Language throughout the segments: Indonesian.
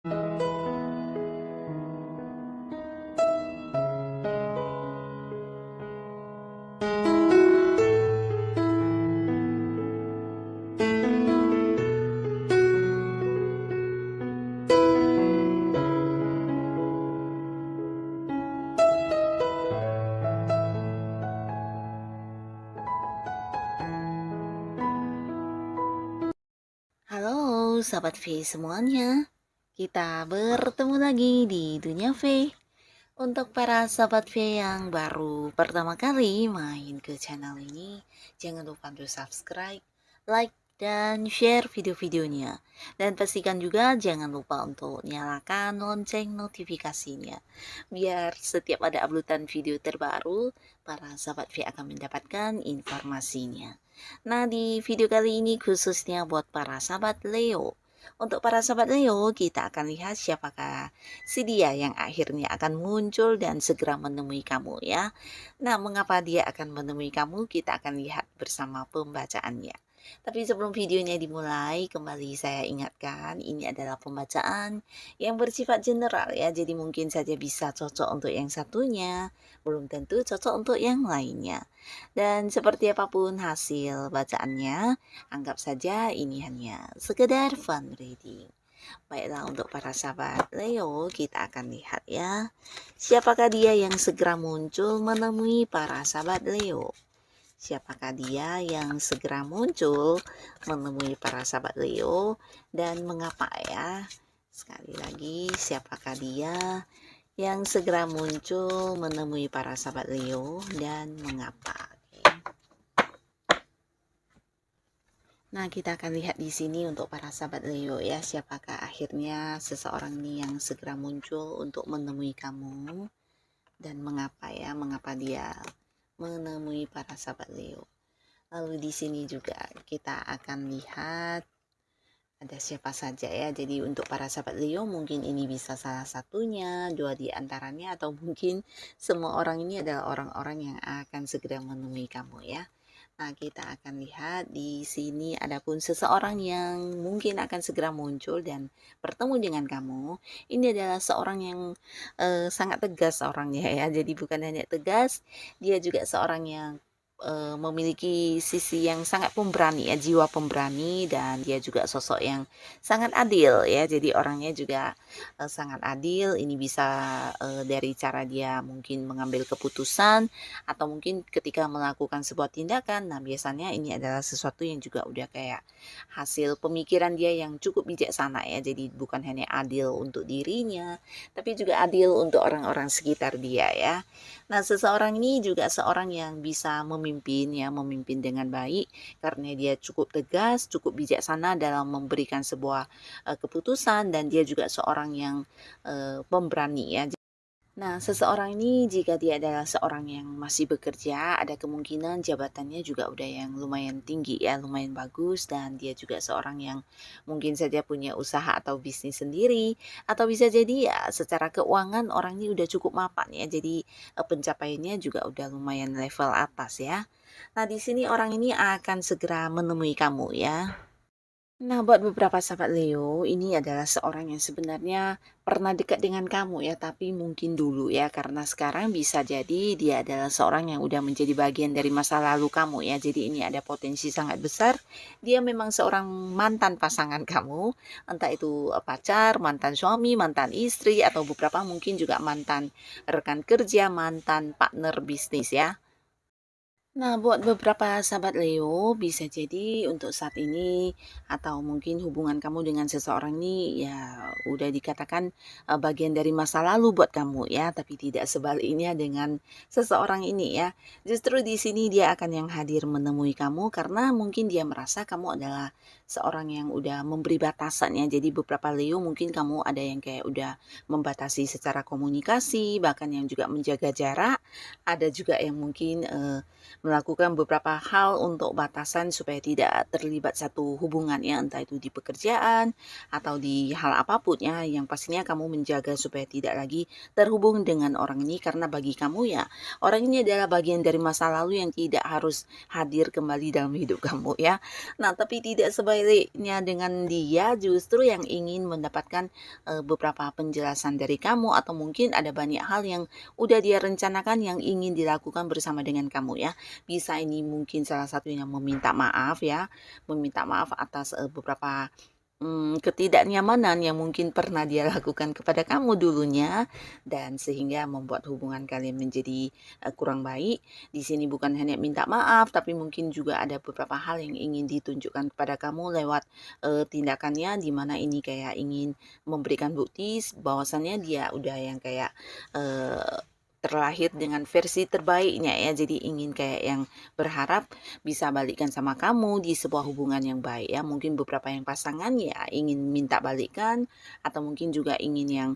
Halo Sahabat V semuanya, kita bertemu lagi di Dunia V. Untuk para Sahabat V yang baru pertama kali main ke channel ini, jangan lupa untuk subscribe, like, dan share video-videonya. Dan pastikan juga jangan lupa untuk nyalakan lonceng notifikasinya. Biar setiap ada uploadan video terbaru, para Sahabat V akan mendapatkan informasinya. Nah, di video kali ini khususnya buat para sahabat Leo. Untuk para sahabat Leo, kita akan lihat siapakah si dia yang akhirnya akan muncul dan segera menemui kamu ya. Nah, mengapa dia akan menemui kamu? Kita akan lihat bersama pembacaannya. Tapi sebelum videonya dimulai, kembali saya ingatkan ini adalah pembacaan yang bersifat general ya. Jadi mungkin saja bisa cocok untuk yang satunya, belum tentu cocok untuk yang lainnya. Dan seperti apapun hasil bacaannya, anggap saja ini hanya sekedar fun reading. Baiklah, untuk para sahabat Leo, kita akan lihat ya. Siapakah dia yang segera muncul menemui para sahabat Leo? Siapakah dia yang segera muncul menemui para sahabat Leo dan mengapa ya? Sekali lagi, siapakah dia yang segera muncul menemui para sahabat Leo dan mengapa? Nah, kita akan lihat di sini untuk para sahabat Leo ya, siapakah akhirnya seseorang ini yang segera muncul untuk menemui kamu dan mengapa ya, mengapa dia menemui para sahabat Leo. Lalu di sini juga kita akan lihat ada siapa saja ya. Jadi untuk para sahabat Leo mungkin ini bisa salah satunya, dua di antaranya, atau mungkin semua orang ini adalah orang-orang yang akan segera menemui kamu ya. Nah, kita akan lihat di sini adapun seseorang yang mungkin akan segera muncul dan bertemu dengan kamu. Ini adalah seorang yang sangat tegas orangnya ya. Jadi bukan hanya tegas, dia juga seorang yang memiliki sisi yang sangat pemberani ya, jiwa pemberani, dan dia juga sosok yang sangat adil ya. Jadi orangnya juga sangat adil. Ini bisa dari cara dia mungkin mengambil keputusan atau mungkin ketika melakukan sebuah tindakan. Nah, biasanya ini adalah sesuatu yang juga udah kayak hasil pemikiran dia yang cukup bijaksana ya. Jadi bukan hanya adil untuk dirinya, tapi juga adil untuk orang-orang sekitar dia ya. Nah, seseorang ini juga seorang yang bisa memimpin ya, memimpin dengan baik karena dia cukup tegas, cukup bijaksana dalam memberikan sebuah keputusan, dan dia juga seorang yang pemberani ya. Nah, seseorang ini jika dia adalah seorang yang masih bekerja, ada kemungkinan jabatannya juga udah yang lumayan tinggi ya, lumayan bagus, dan dia juga seorang yang mungkin saja punya usaha atau bisnis sendiri, atau bisa jadi ya secara keuangan orang ini udah cukup mapan ya, jadi pencapaiannya juga udah lumayan level atas ya. Nah, di sini orang ini akan segera menemui kamu ya. Nah, buat beberapa sahabat Leo, ini adalah seorang yang sebenarnya pernah dekat dengan kamu ya, tapi mungkin dulu ya, karena sekarang bisa jadi dia adalah seorang yang udah menjadi bagian dari masa lalu kamu ya. Jadi ini ada potensi sangat besar, dia memang seorang mantan pasangan kamu, entah itu pacar, mantan suami, mantan istri, atau beberapa mungkin juga mantan rekan kerja, mantan partner bisnis ya. Nah, buat beberapa sahabat Leo, bisa jadi untuk saat ini atau mungkin hubungan kamu dengan seseorang ini ya udah dikatakan bagian dari masa lalu buat kamu ya, tapi tidak sebaliknya dengan seseorang ini ya. Justru di sini dia akan yang hadir menemui kamu karena mungkin dia merasa kamu adalah seorang yang udah memberi batasan ya. Jadi beberapa Leo mungkin kamu ada yang kayak udah membatasi secara komunikasi, bahkan yang juga menjaga jarak, ada juga yang mungkin melakukan beberapa hal untuk batasan supaya tidak terlibat satu hubungan ya, entah itu di pekerjaan atau di hal apapun ya, yang pastinya kamu menjaga supaya tidak lagi terhubung dengan orang ini karena bagi kamu ya, orang ini adalah bagian dari masa lalu yang tidak harus hadir kembali dalam hidup kamu ya. Nah, tapi tidak sebaliknya dengan dia justru yang ingin mendapatkan beberapa penjelasan dari kamu atau mungkin ada banyak hal yang udah dia rencanakan yang ingin dilakukan bersama dengan kamu ya. Bisa ini mungkin salah satunya meminta maaf ya, meminta maaf atas beberapa ketidaknyamanan yang mungkin pernah dia lakukan kepada kamu dulunya dan sehingga membuat hubungan kalian menjadi kurang baik. Di sini bukan hanya minta maaf tapi mungkin juga ada beberapa hal yang ingin ditunjukkan kepada kamu lewat tindakannya, di mana ini kayak ingin memberikan bukti bahwasannya dia udah yang kayak terlahir dengan versi terbaiknya ya, jadi ingin kayak yang berharap bisa balikan sama kamu di sebuah hubungan yang baik ya. Mungkin beberapa yang pasangan ya ingin minta balikan atau mungkin juga ingin yang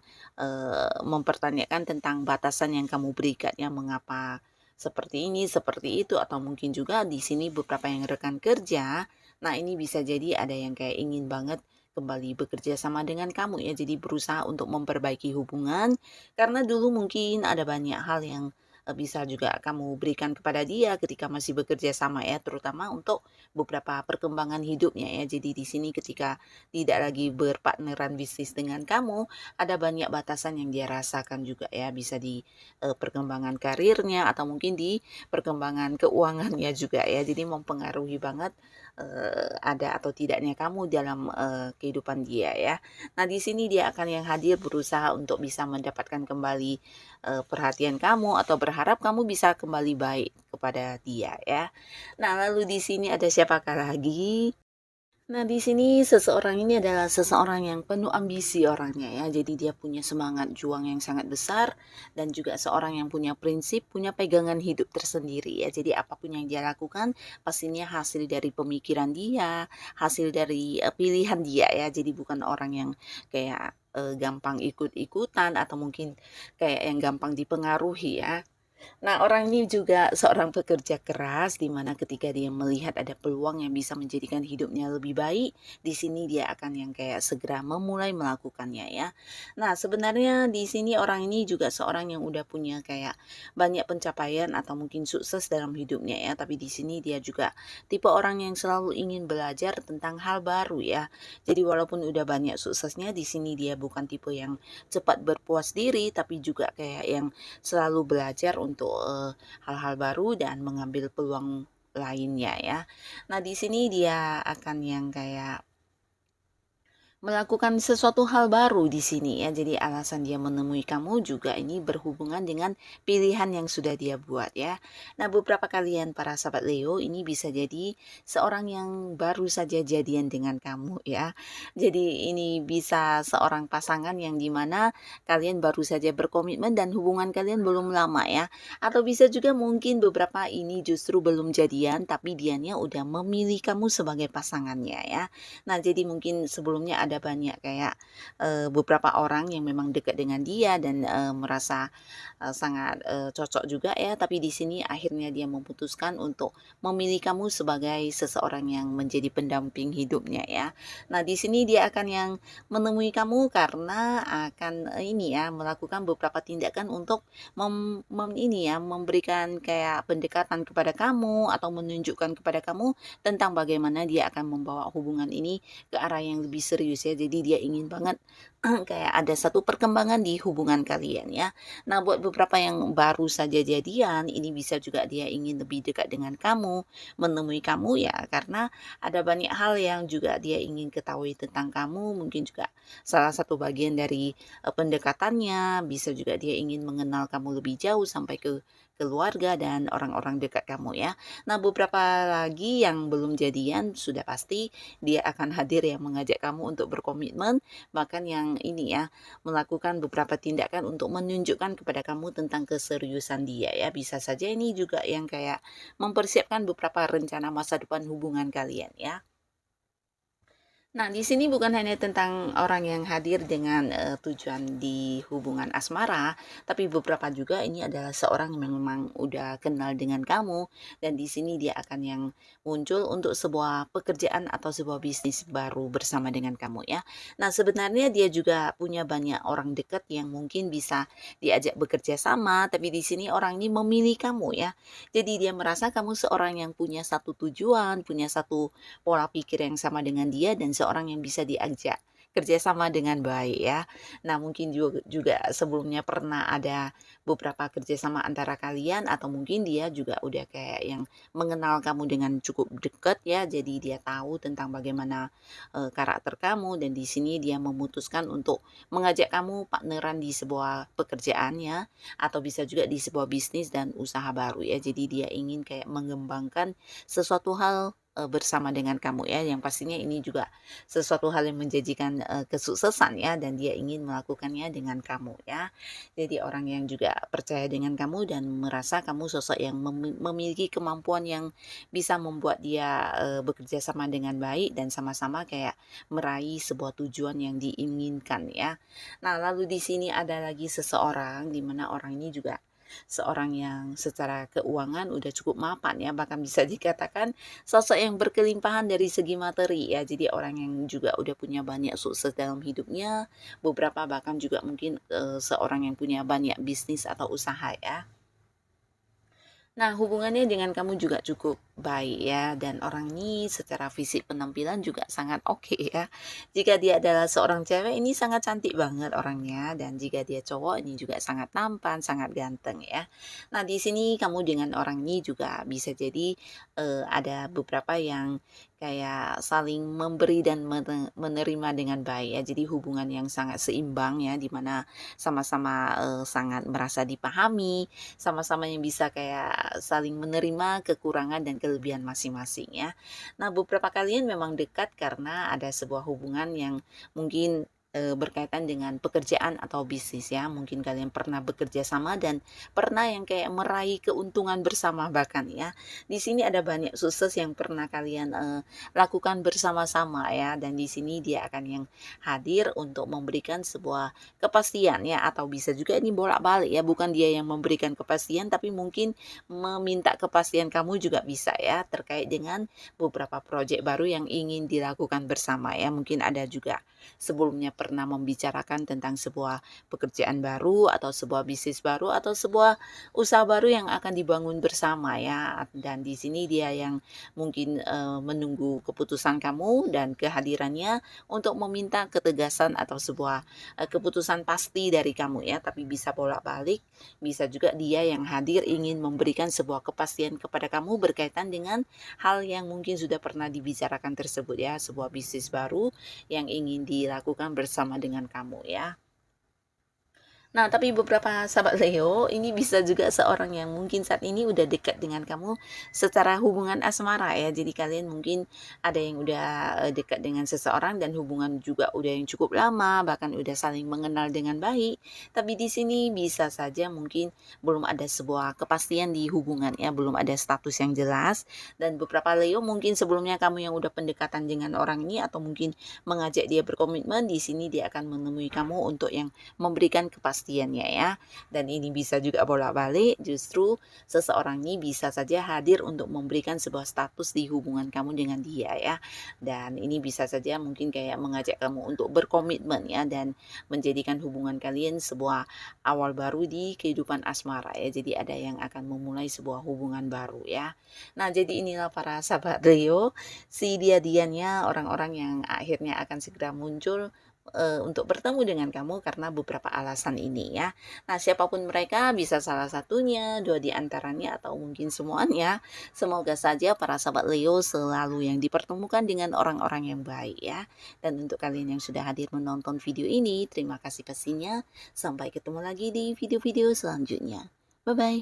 mempertanyakan tentang batasan yang kamu berikan ya, mengapa seperti ini, seperti itu, atau mungkin juga di sini beberapa yang rekan kerja. Nah, ini bisa jadi ada yang kayak ingin banget kembali bekerja sama dengan kamu ya. Jadi berusaha untuk memperbaiki hubungan karena dulu mungkin ada banyak hal yang bisa juga kamu berikan kepada dia ketika masih bekerja sama ya, terutama untuk beberapa perkembangan hidupnya ya. Jadi di sini ketika tidak lagi berpartneran bisnis dengan kamu, ada banyak batasan yang dia rasakan juga ya, bisa di perkembangan karirnya atau mungkin di perkembangan keuangannya juga ya. Jadi mempengaruhi banget ada atau tidaknya kamu dalam kehidupan dia ya. Nah, di sini dia akan yang hadir berusaha untuk bisa mendapatkan kembali perhatian kamu atau berharap kamu bisa kembali baik kepada dia ya. Nah, lalu di sini ada siapakah lagi? Nah, di sini seseorang ini adalah seseorang yang penuh ambisi orangnya ya. Jadi dia punya semangat juang yang sangat besar dan juga seorang yang punya prinsip, punya pegangan hidup tersendiri ya. Jadi apapun yang dia lakukan pastinya hasil dari pemikiran dia, hasil dari pilihan dia ya. Jadi bukan orang yang kayak gampang ikut-ikutan atau mungkin kayak yang gampang dipengaruhi ya. Nah, orang ini juga seorang pekerja keras, di mana ketika dia melihat ada peluang yang bisa menjadikan hidupnya lebih baik, di sini dia akan yang kayak segera memulai melakukannya ya. Nah, sebenarnya di sini orang ini juga seorang yang udah punya kayak banyak pencapaian atau mungkin sukses dalam hidupnya ya, tapi di sini dia juga tipe orang yang selalu ingin belajar tentang hal baru ya. Jadi walaupun udah banyak suksesnya, di sini dia bukan tipe yang cepat berpuas diri, tapi juga kayak yang selalu belajar untuk hal-hal baru dan mengambil peluang lainnya ya. Nah, di sini dia akan yang kayak melakukan sesuatu hal baru di sini ya. Jadi alasan dia menemui kamu juga ini berhubungan dengan pilihan yang sudah dia buat ya. Nah, beberapa kalian para sahabat Leo ini bisa jadi seorang yang baru saja jadian dengan kamu ya. Jadi ini bisa seorang pasangan yang dimana kalian baru saja berkomitmen dan hubungan kalian belum lama ya. Atau bisa juga mungkin beberapa ini justru belum jadian tapi dianya udah memilih kamu sebagai pasangannya ya. Nah, jadi mungkin sebelumnya ada banyak kayak beberapa orang yang memang dekat dengan dia dan merasa sangat cocok juga ya, tapi di sini akhirnya dia memutuskan untuk memilih kamu sebagai seseorang yang menjadi pendamping hidupnya ya. Nah, di sini dia akan yang menemui kamu karena akan ini ya, melakukan beberapa tindakan untuk ini ya, memberikan kayak pendekatan kepada kamu atau menunjukkan kepada kamu tentang bagaimana dia akan membawa hubungan ini ke arah yang lebih serius ya. Jadi dia ingin banget kayak ada satu perkembangan di hubungan kalian ya. Nah, buat beberapa yang baru saja jadian, ini bisa juga dia ingin lebih dekat dengan kamu, menemui kamu ya, karena ada banyak hal yang juga dia ingin ketahui tentang kamu. Mungkin juga salah satu bagian dari pendekatannya, bisa juga dia ingin mengenal kamu lebih jauh sampai ke keluarga dan orang-orang dekat kamu ya. Nah, beberapa lagi yang belum jadian sudah pasti dia akan hadir yang mengajak kamu untuk berkomitmen, bahkan yang ini ya, melakukan beberapa tindakan untuk menunjukkan kepada kamu tentang keseriusan dia ya. Bisa saja ini juga yang kayak mempersiapkan beberapa rencana masa depan hubungan kalian ya. Nah, di sini bukan hanya tentang orang yang hadir dengan, tujuan di hubungan asmara, tapi beberapa juga ini adalah seorang yang memang udah kenal dengan kamu, dan di sini dia akan yang muncul untuk sebuah pekerjaan atau sebuah bisnis baru bersama dengan kamu ya. Nah, sebenarnya dia juga punya banyak orang dekat yang mungkin bisa diajak bekerja sama, tapi di sini orang ini memilih kamu ya. Jadi dia merasa kamu seorang yang punya satu tujuan, punya satu pola pikir yang sama dengan dia dan seorang yang bisa diajak kerjasama dengan baik ya. Nah mungkin juga sebelumnya pernah ada beberapa kerjasama antara kalian atau mungkin dia juga udah kayak yang mengenal kamu dengan cukup dekat ya. Jadi dia tahu tentang bagaimana karakter kamu dan di sini dia memutuskan untuk mengajak kamu partneran di sebuah pekerjaan ya atau bisa juga di sebuah bisnis dan usaha baru ya. Jadi dia ingin kayak mengembangkan sesuatu hal bersama dengan kamu ya, yang pastinya ini juga sesuatu hal yang menjanjikan, kesuksesan ya dan dia ingin melakukannya dengan kamu ya. Jadi orang yang juga percaya dengan kamu dan merasa kamu sosok yang memiliki kemampuan yang bisa membuat dia, bekerja sama dengan baik dan sama-sama kayak meraih sebuah tujuan yang diinginkan ya. Nah lalu di sini ada lagi seseorang, di mana orang ini juga seorang yang secara keuangan udah cukup mapan ya, bahkan bisa dikatakan sosok yang berkelimpahan dari segi materi ya. Jadi orang yang juga udah punya banyak sukses dalam hidupnya, beberapa bahkan juga mungkin, seorang yang punya banyak bisnis atau usaha ya. Nah, hubungannya dengan kamu juga cukup baik ya, dan orang ini secara fisik penampilan juga sangat oke ya. Jika dia adalah seorang cewek, ini sangat cantik banget orangnya, dan jika dia cowok, ini juga sangat tampan, sangat ganteng ya. Nah, di sini kamu dengan orang ini juga bisa jadi ada beberapa yang kayak saling memberi dan menerima dengan baik ya. Jadi hubungan yang sangat seimbang ya, dimana sama-sama sangat merasa dipahami, sama-sama yang bisa kayak saling menerima kekurangan dan kelebihan masing-masing ya. Nah, beberapa kalian memang dekat karena ada sebuah hubungan yang mungkin berkaitan dengan pekerjaan atau bisnis ya. Mungkin kalian pernah bekerja sama dan pernah yang kayak meraih keuntungan bersama bahkan ya. Di sini ada banyak sukses yang pernah kalian lakukan bersama-sama ya dan di sini dia akan yang hadir untuk memberikan sebuah kepastian ya atau bisa juga ini bolak-balik ya, bukan dia yang memberikan kepastian tapi mungkin meminta kepastian kamu juga bisa ya terkait dengan beberapa proyek baru yang ingin dilakukan bersama ya. Mungkin ada juga sebelumnya pernah membicarakan tentang sebuah pekerjaan baru atau sebuah bisnis baru atau sebuah usaha baru yang akan dibangun bersama ya. Dan di sini dia yang mungkin menunggu keputusan kamu dan kehadirannya untuk meminta ketegasan atau sebuah keputusan pasti dari kamu ya, tapi bisa bolak-balik, bisa juga dia yang hadir ingin memberikan sebuah kepastian kepada kamu berkaitan dengan hal yang mungkin sudah pernah dibicarakan tersebut ya, sebuah bisnis baru yang ingin dilakukan bersama dengan kamu ya. Nah, tapi beberapa sahabat Leo, ini bisa juga seorang yang mungkin saat ini udah dekat dengan kamu secara hubungan asmara ya. Jadi kalian mungkin ada yang udah dekat dengan seseorang dan hubungan juga udah yang cukup lama, bahkan udah saling mengenal dengan baik. Tapi di sini bisa saja mungkin belum ada sebuah kepastian di hubungan ya, belum ada status yang jelas. Dan beberapa Leo mungkin sebelumnya kamu yang udah pendekatan dengan orang ini atau mungkin mengajak dia berkomitmen, di sini dia akan menemui kamu untuk yang memberikan kepastiannya ya. Dan ini bisa juga bolak-balik, justru seseorang ini bisa saja hadir untuk memberikan sebuah status di hubungan kamu dengan dia ya. Dan ini bisa saja mungkin kayak mengajak kamu untuk berkomitmen ya dan menjadikan hubungan kalian sebuah awal baru di kehidupan asmara ya. Jadi ada yang akan memulai sebuah hubungan baru ya. Nah, jadi inilah para sahabat Leo, si dia-diannya orang-orang yang akhirnya akan segera muncul untuk bertemu dengan kamu karena beberapa alasan ini ya. Nah, siapapun mereka bisa salah satunya, dua di antaranya atau mungkin semuanya. Semoga saja para sahabat Leo selalu yang dipertemukan dengan orang-orang yang baik ya. Dan untuk kalian yang sudah hadir menonton video ini, terima kasih pastinya. Sampai ketemu lagi di video-video selanjutnya. Bye bye.